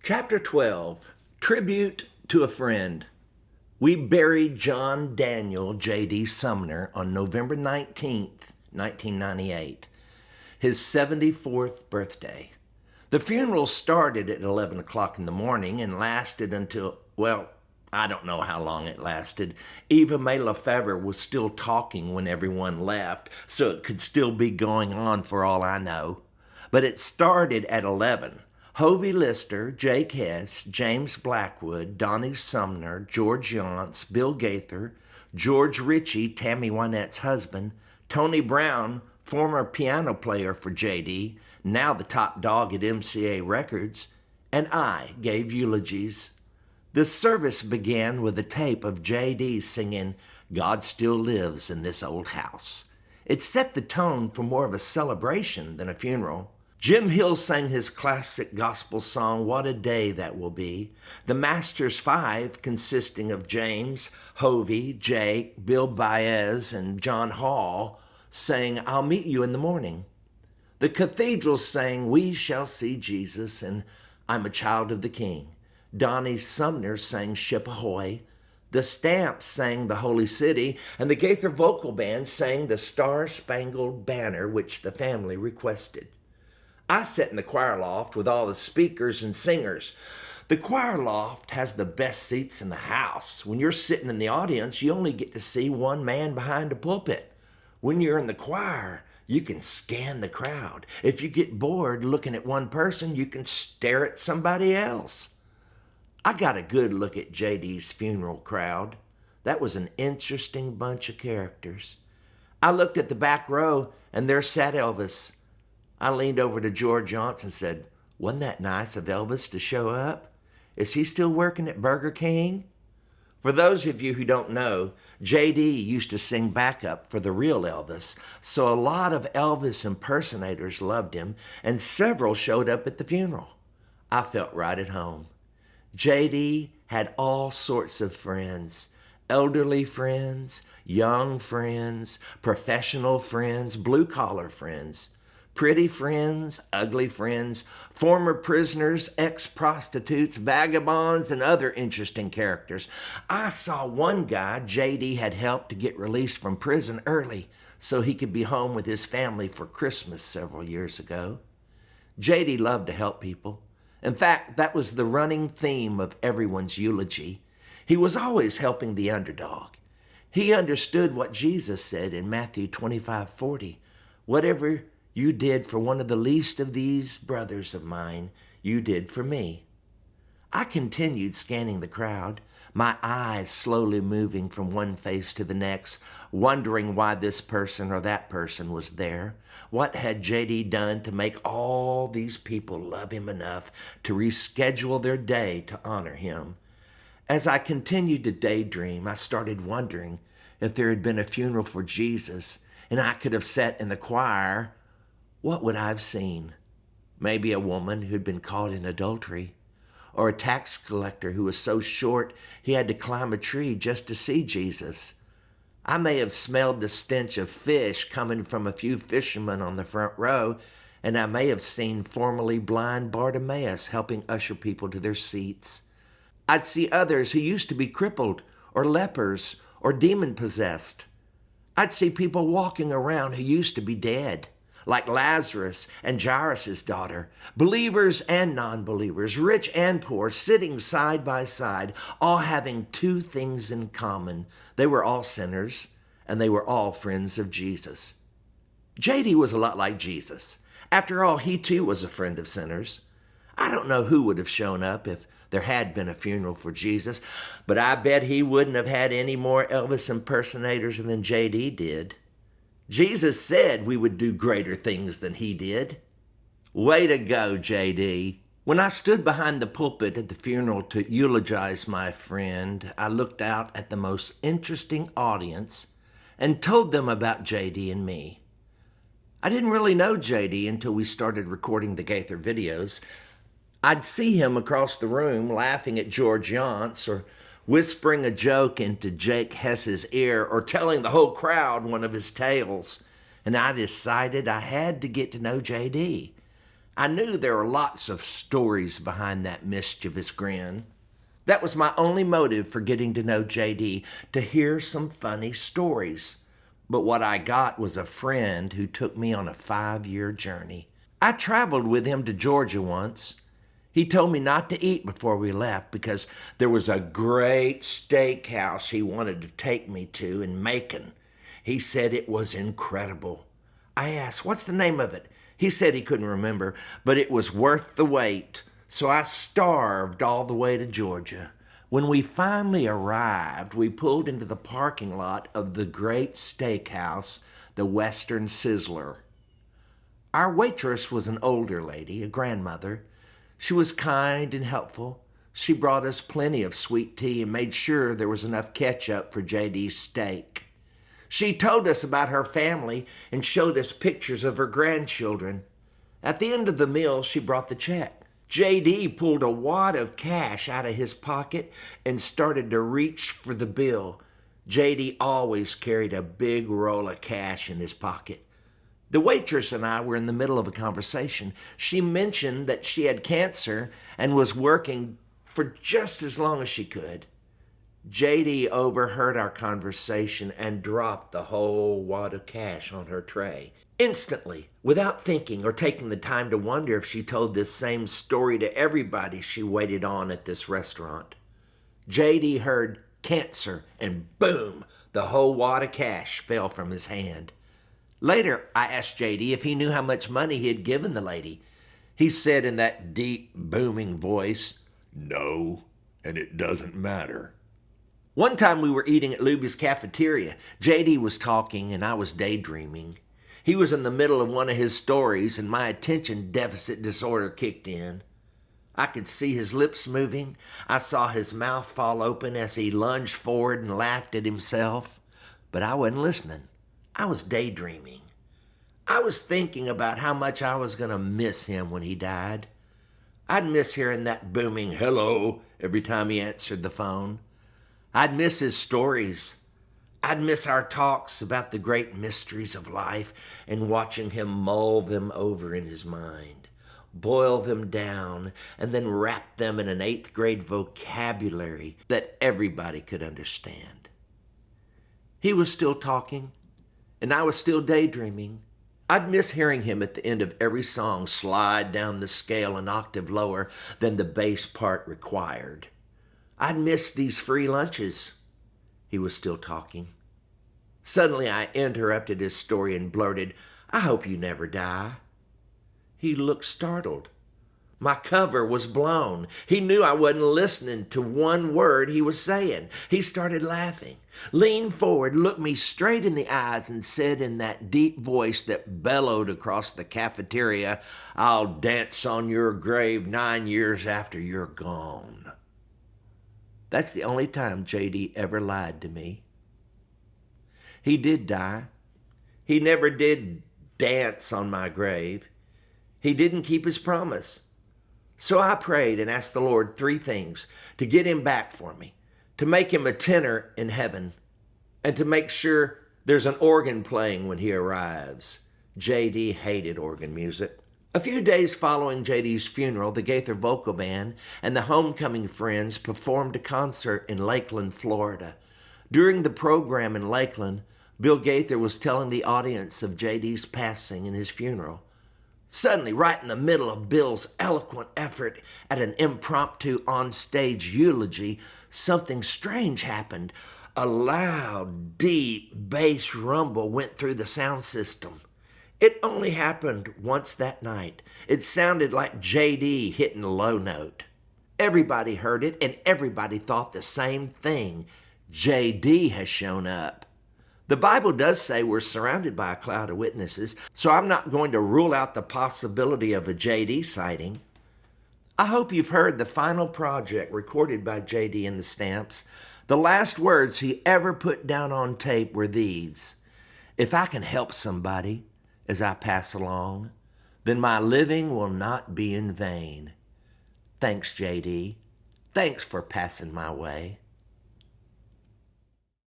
Chapter 12, Tribute to a Friend. We buried John Daniel J.D. Sumner on November 19th, 1998, his 74th birthday. The funeral started at 11 o'clock in the morning and lasted until, well, I don't know how long it lasted. Eva May Lefebvre was still talking when everyone left, so it could still be going on for all I know. But it started at 11. Hovey Lister, Jake Hess, James Blackwood, Donnie Sumner, George Yonts, Bill Gaither, George Ritchie, Tammy Wynette's husband, Tony Brown, former piano player for J.D., now the top dog at MCA Records, and I gave eulogies. The service began with a tape of J.D. singing God Still Lives in This Old House. It set the tone for more of a celebration than a funeral. Jim Hill sang his classic gospel song, What a Day That Will Be. The Masters Five, consisting of James, Hovey, Jake, Bill Baez, and John Hall, sang I'll Meet You in the Morning. The Cathedrals sang We Shall See Jesus and I'm a Child of the King. Donnie Sumner sang Ship Ahoy. The Stamps sang The Holy City, and the Gaither Vocal Band sang the Star-Spangled Banner, which the family requested. I sat in the choir loft with all the speakers and singers. The choir loft has the best seats in the house. When you're sitting in the audience, you only get to see one man behind the pulpit. When you're in the choir, you can scan the crowd. If you get bored looking at one person, you can stare at somebody else. I got a good look at J.D.'s funeral crowd. That was an interesting bunch of characters. I looked at the back row, and there sat Elvis. I leaned over to George Yonts and said, wasn't that nice of Elvis to show up? Is he still working at Burger King? For those of you who don't know, J.D. used to sing backup for the real Elvis, so a lot of Elvis impersonators loved him, and several showed up at the funeral. I felt right at home. J.D. had all sorts of friends. Elderly friends, young friends, professional friends, blue-collar friends. Pretty friends, ugly friends, former prisoners, ex-prostitutes, vagabonds, and other interesting characters. I saw one guy J.D. had helped to get released from prison early so he could be home with his family for Christmas several years ago. J.D. loved to help people. In fact, that was the running theme of everyone's eulogy. He was always helping the underdog. He understood what Jesus said in Matthew 25:40. Whatever you did for one of the least of these brothers of mine, you did for me. I continued scanning the crowd, my eyes slowly moving from one face to the next, wondering why this person or that person was there. What had J.D. done to make all these people love him enough to reschedule their day to honor him? As I continued to daydream, I started wondering if there had been a funeral for Jesus and I could have sat in the choir. What would I have seen? Maybe a woman who'd been caught in adultery, or a tax collector who was so short he had to climb a tree just to see Jesus. I may have smelled the stench of fish coming from a few fishermen on the front row, and I may have seen formerly blind Bartimaeus helping usher people to their seats. I'd see others who used to be crippled, or lepers, or demon-possessed. I'd see people walking around who used to be dead, like Lazarus and Jairus' daughter, believers and non-believers, rich and poor, sitting side by side, all having two things in common. They were all sinners, and they were all friends of Jesus. J.D. was a lot like Jesus. After all, he too was a friend of sinners. I don't know who would have shown up if there had been a funeral for Jesus, but I bet he wouldn't have had any more Elvis impersonators than J.D. did. Jesus said we would do greater things than he did. Way to go, J.D. When I stood behind the pulpit at the funeral to eulogize my friend, I looked out at the most interesting audience and told them about J.D. and me. I didn't really know J.D. until we started recording the Gaither videos. I'd see him across the room laughing at George Yonts or whispering a joke into Jake Hess's ear or telling the whole crowd one of his tales. And I decided I had to get to know J.D. I knew there were lots of stories behind that mischievous grin. That was my only motive for getting to know JD, to hear some funny stories. But what I got was a friend who took me on a 5-year journey. I traveled with him to Georgia once. He told me not to eat before we left because there was a great steakhouse he wanted to take me to in Macon. He said it was incredible. I asked, "What's the name of it?" He said he couldn't remember, but it was worth the wait. So I starved all the way to Georgia. When we finally arrived, we pulled into the parking lot of the great steakhouse, the Western Sizzler. Our waitress was an older lady, a grandmother. She was kind and helpful. She brought us plenty of sweet tea and made sure there was enough ketchup for JD's steak. She told us about her family and showed us pictures of her grandchildren. At the end of the meal, she brought the check. JD pulled a wad of cash out of his pocket and started to reach for the bill. JD always carried a big roll of cash in his pocket. The waitress and I were in the middle of a conversation. She mentioned that she had cancer and was working for just as long as she could. JD overheard our conversation and dropped the whole wad of cash on her tray. Instantly, without thinking or taking the time to wonder if she told this same story to everybody she waited on at this restaurant. JD heard cancer and boom, the whole wad of cash fell from his hand. Later, I asked JD if he knew how much money he had given the lady. He said in that deep, booming voice, "No, and it doesn't matter." One time we were eating at Luby's cafeteria. JD was talking and I was daydreaming. He was in the middle of one of his stories and my attention deficit disorder kicked in. I could see his lips moving. I saw his mouth fall open as he lunged forward and laughed at himself. But I wasn't listening. I was daydreaming. I was thinking about how much I was going to miss him when he died. I'd miss hearing that booming hello every time he answered the phone. I'd miss his stories. I'd miss our talks about the great mysteries of life and watching him mull them over in his mind, boil them down, and then wrap them in an 8th grade vocabulary that everybody could understand. He was still talking, and I was still daydreaming. I'd miss hearing him at the end of every song slide down the scale an octave lower than the bass part required. I'd miss these free lunches. He was still talking. Suddenly I interrupted his story and blurted, "I hope you never die." He looked startled. My cover was blown. He knew I wasn't listening to one word he was saying. He started laughing, leaned forward, looked me straight in the eyes, and said in that deep voice that bellowed across the cafeteria, "I'll dance on your grave 9 years after you're gone." That's the only time JD ever lied to me. He did die. He never did dance on my grave. He didn't keep his promise. So I prayed and asked the Lord 3 things: to get him back for me, to make him a tenor in heaven, and to make sure there's an organ playing when he arrives. JD hated organ music. A few days following JD's funeral, the Gaither Vocal Band and the Homecoming Friends performed a concert in Lakeland, Florida. During the program in Lakeland, Bill Gaither was telling the audience of JD's passing and his funeral. Suddenly, right in the middle of Bill's eloquent effort at an impromptu on-stage eulogy, something strange happened. A loud, deep bass rumble went through the sound system. It only happened once that night. It sounded like JD hitting a low note. Everybody heard it, and everybody thought the same thing. JD has shown up. The Bible does say we're surrounded by a cloud of witnesses, so I'm not going to rule out the possibility of a JD sighting. I hope you've heard the final project recorded by JD and the Stamps. The last words he ever put down on tape were these: "If I can help somebody as I pass along, then my living will not be in vain." Thanks, JD. Thanks for passing my way.